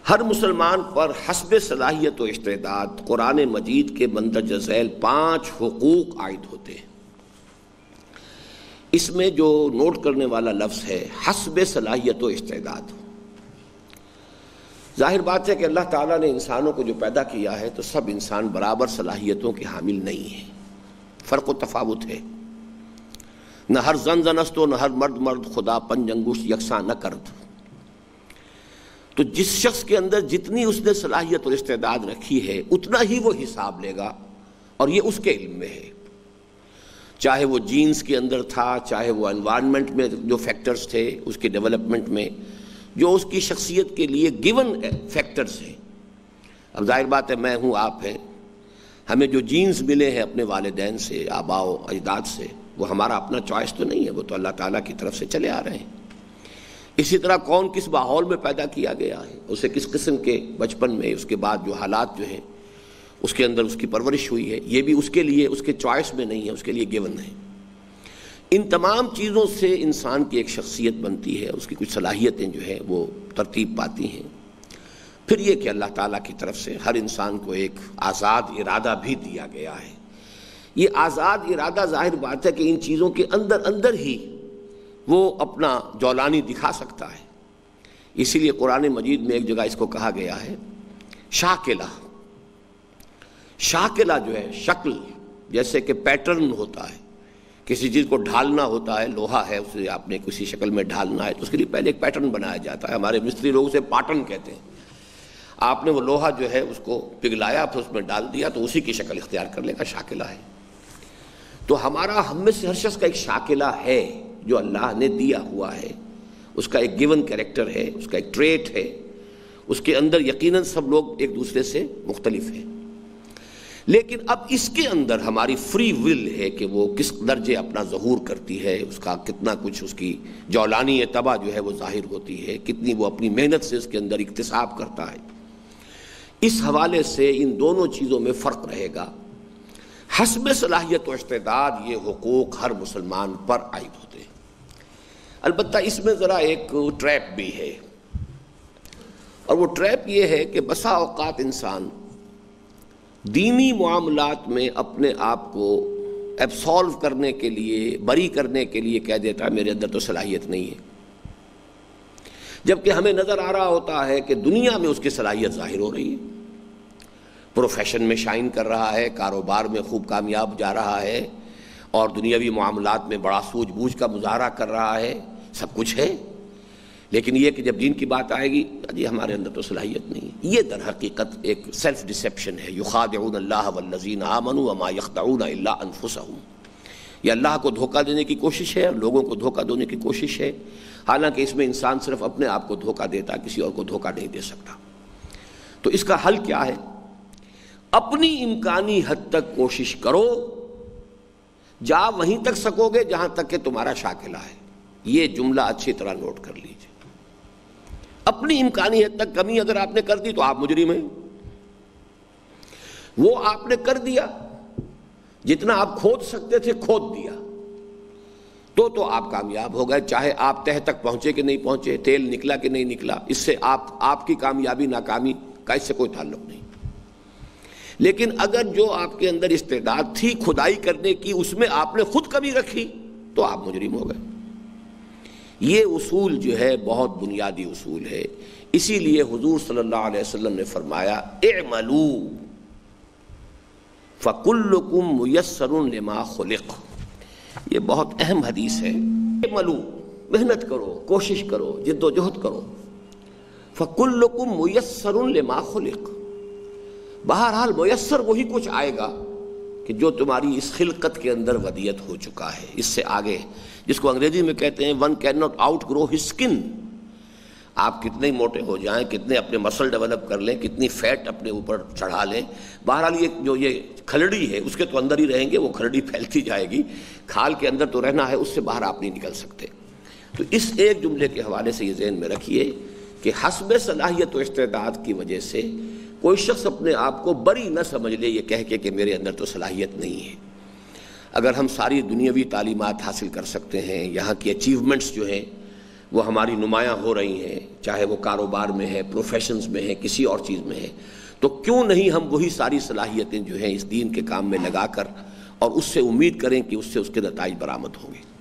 ہر مسلمان پر حسب صلاحیت و استعداد قرآن مجید کے مندرجہ ذیل 5 حقوق عائد ہوتے ہیں۔ اس میں جو نوٹ کرنے والا لفظ ہے حسب صلاحیت و استعداد، ظاہر بات ہے کہ اللہ تعالیٰ نے انسانوں کو جو پیدا کیا ہے تو سب انسان برابر صلاحیتوں کے حامل نہیں ہیں، فرق و تفاوت ہے۔ نہ ہر زن زنست و نہ ہر مرد مرد خدا پنج انگشت یکساں نہ کرد۔ تو جس شخص کے اندر جتنی اس نے صلاحیت اور استعداد رکھی ہے اتنا ہی وہ حساب لے گا، اور یہ اس کے علم میں ہے، چاہے وہ جینز کے اندر تھا، چاہے وہ انوائرمنٹ میں جو فیکٹرز تھے اس کے ڈیولپمنٹ میں، جو اس کی شخصیت کے لیے گیون فیکٹرز ہیں۔ اب ظاہر بات ہے میں ہوں، آپ ہیں، ہمیں جو جینز ملے ہیں اپنے والدین سے، آباء و اجداد سے، وہ ہمارا اپنا چوائس تو نہیں ہے، وہ تو اللہ تعالیٰ کی طرف سے چلے آ رہے ہیں۔ اسی طرح کون کس ماحول میں پیدا کیا گیا ہے، اسے کس قسم کے بچپن میں، اس کے بعد جو حالات جو ہیں اس کے اندر اس کی پرورش ہوئی ہے، یہ بھی اس کے لیے اس کے چوائس میں نہیں ہے، اس کے لیے گیون ہے۔ ان تمام چیزوں سے انسان کی ایک شخصیت بنتی ہے، اس کی کچھ صلاحیتیں جو ہیں وہ ترتیب پاتی ہیں۔ پھر یہ کہ اللہ تعالیٰ کی طرف سے ہر انسان کو ایک آزاد ارادہ بھی دیا گیا ہے۔ یہ آزاد ارادہ ظاہر بات ہے کہ ان چیزوں کے اندر اندر ہی وہ اپنا جولانی دکھا سکتا ہے۔ اسی لیے قرآن مجید میں ایک جگہ اس کو کہا گیا ہے شاکلہ۔ شاکلہ جو ہے شکل، جیسے کہ پیٹرن ہوتا ہے، کسی چیز کو ڈھالنا ہوتا ہے، لوہا ہے اسے آپ نے کسی شکل میں ڈھالنا ہے تو اس کے لیے پہلے ایک پیٹرن بنایا جاتا ہے، ہمارے مستری لوگ اسے پاٹن کہتے ہیں۔ آپ نے وہ لوہا جو ہے اس کو پگھلایا، پھر اس میں ڈال دیا تو اسی کی شکل اختیار کر لے گا، شاکلہ ہے۔ تو ہمارا ہم میں سے ہر شخص کا ایک شاکلہ ہے جو اللہ نے دیا ہوا ہے، اس کا ایک گیون کریکٹر ہے، اس کا ایک ٹریٹ ہے، اس کے اندر یقیناً سب لوگ ایک دوسرے سے مختلف ہیں، لیکن اب اس کے اندر ہماری فری ول ہے کہ وہ کس درجے اپنا ظہور کرتی ہے، اس کا کتنا کچھ اس کی جولانی طبع جو ہے وہ ظاہر ہوتی ہے، کتنی وہ اپنی محنت سے اس کے اندر اکتساب کرتا ہے۔ اس حوالے سے ان دونوں چیزوں میں فرق رہے گا۔ حسب صلاحیت و استعداد یہ حقوق ہر مسلمان پر عائد ہوتے ہیں۔ البتہ اس میں ذرا ایک ٹریپ بھی ہے، اور وہ ٹریپ یہ ہے کہ بسا اوقات انسان دینی معاملات میں اپنے آپ کو ایبسالو کرنے کے لیے، بری کرنے کے لیے کہہ دیتا ہے میرے اندر تو صلاحیت نہیں ہے، جبکہ ہمیں نظر آ رہا ہوتا ہے کہ دنیا میں اس کی صلاحیت ظاہر ہو رہی ہے، پروفیشن میں شائن کر رہا ہے، کاروبار میں خوب کامیاب جا رہا ہے، اور دنیاوی معاملات میں بڑا سوجھ بوجھ کا مظاہرہ کر رہا ہے، سب کچھ ہے، لیکن یہ کہ جب دین کی بات آئے گی جی ہمارے اندر تو صلاحیت نہیں ہے۔ یہ در حقیقت ایک سیلف ڈسیپشن ہے، یخادعون اللہ والذین آمنوا وما یخدعون الا انفسہم۔ یہ اللہ کو دھوکہ دینے کی کوشش ہے اور لوگوں کو دھوکہ دینے کی کوشش ہے، حالانکہ اس میں انسان صرف اپنے آپ کو دھوکہ دیتا، کسی اور کو دھوکہ نہیں دے سکتا۔ تو اس کا حل کیا ہے؟ اپنی امکانی حد تک کوشش کرو، جا وہیں تک سکو گے جہاں تک کہ تمہارا شاکلہ ہے۔ یہ جملہ اچھی طرح نوٹ کر لیجیے۔ اپنی امکانی حد تک کمی اگر آپ نے کر دی تو آپ مجرم ہیں، وہ آپ نے کر دیا، جتنا آپ کھود سکتے تھے کھود دیا، تو آپ کامیاب ہو گئے، چاہے آپ تہ تک پہنچے کہ نہیں پہنچے، تیل نکلا کہ نہیں نکلا، اس سے آپ کی کامیابی ناکامی کا اس سے کوئی تعلق نہیں۔ لیکن اگر جو آپ کے اندر استعداد تھی کھدائی کرنے کی، اس میں آپ نے خود کمی رکھی تو آپ مجرم ہو گئے۔ یہ اصول جو ہے بہت بنیادی اصول ہے، اسی لیے حضور صلی اللہ علیہ وسلم نے فرمایا اعملوا فکلکم میسر لما خلق۔ یہ بہت اہم حدیث ہے۔ اعملوا، محنت کرو، کوشش کرو، جد و جہد کرو، فکلکم میسر لما خلق۔ بہرحال میسر وہی کچھ آئے گا کہ جو تمہاری اس خلقت کے اندر ودیت ہو چکا ہے، اس سے آگے، جس کو انگریزی میں کہتے ہیں one cannot outgrow his skin. آپ کتنے موٹے ہو جائیں، کتنے اپنے مسل ڈیولپ کر لیں، کتنی فیٹ اپنے اوپر چڑھا لیں، بہرحال یہ جو یہ کھلڑی ہے اس کے تو اندر ہی رہیں گے، وہ کھلڑی پھیلتی جائے گی، کھال کے اندر تو رہنا ہے، اس سے باہر آپ نہیں نکل سکتے۔ تو اس ایک جملے کے حوالے سے یہ ذہن میں رکھیے کہ حسب صلاحیت و استعداد کی وجہ سے کوئی شخص اپنے آپ کو بری نہ سمجھ لے یہ کہہ کے کہ میرے اندر تو صلاحیت نہیں ہے۔ اگر ہم ساری دنیاوی تعلیمات حاصل کر سکتے ہیں، یہاں کی اچیومنٹس جو ہیں وہ ہماری نمایاں ہو رہی ہیں، چاہے وہ کاروبار میں ہے، پروفیشنز میں ہے، کسی اور چیز میں ہے، تو کیوں نہیں ہم وہی ساری صلاحیتیں جو ہیں اس دین کے کام میں لگا کر اور اس سے امید کریں کہ اس سے اس کے نتائج برآمد ہوں گے۔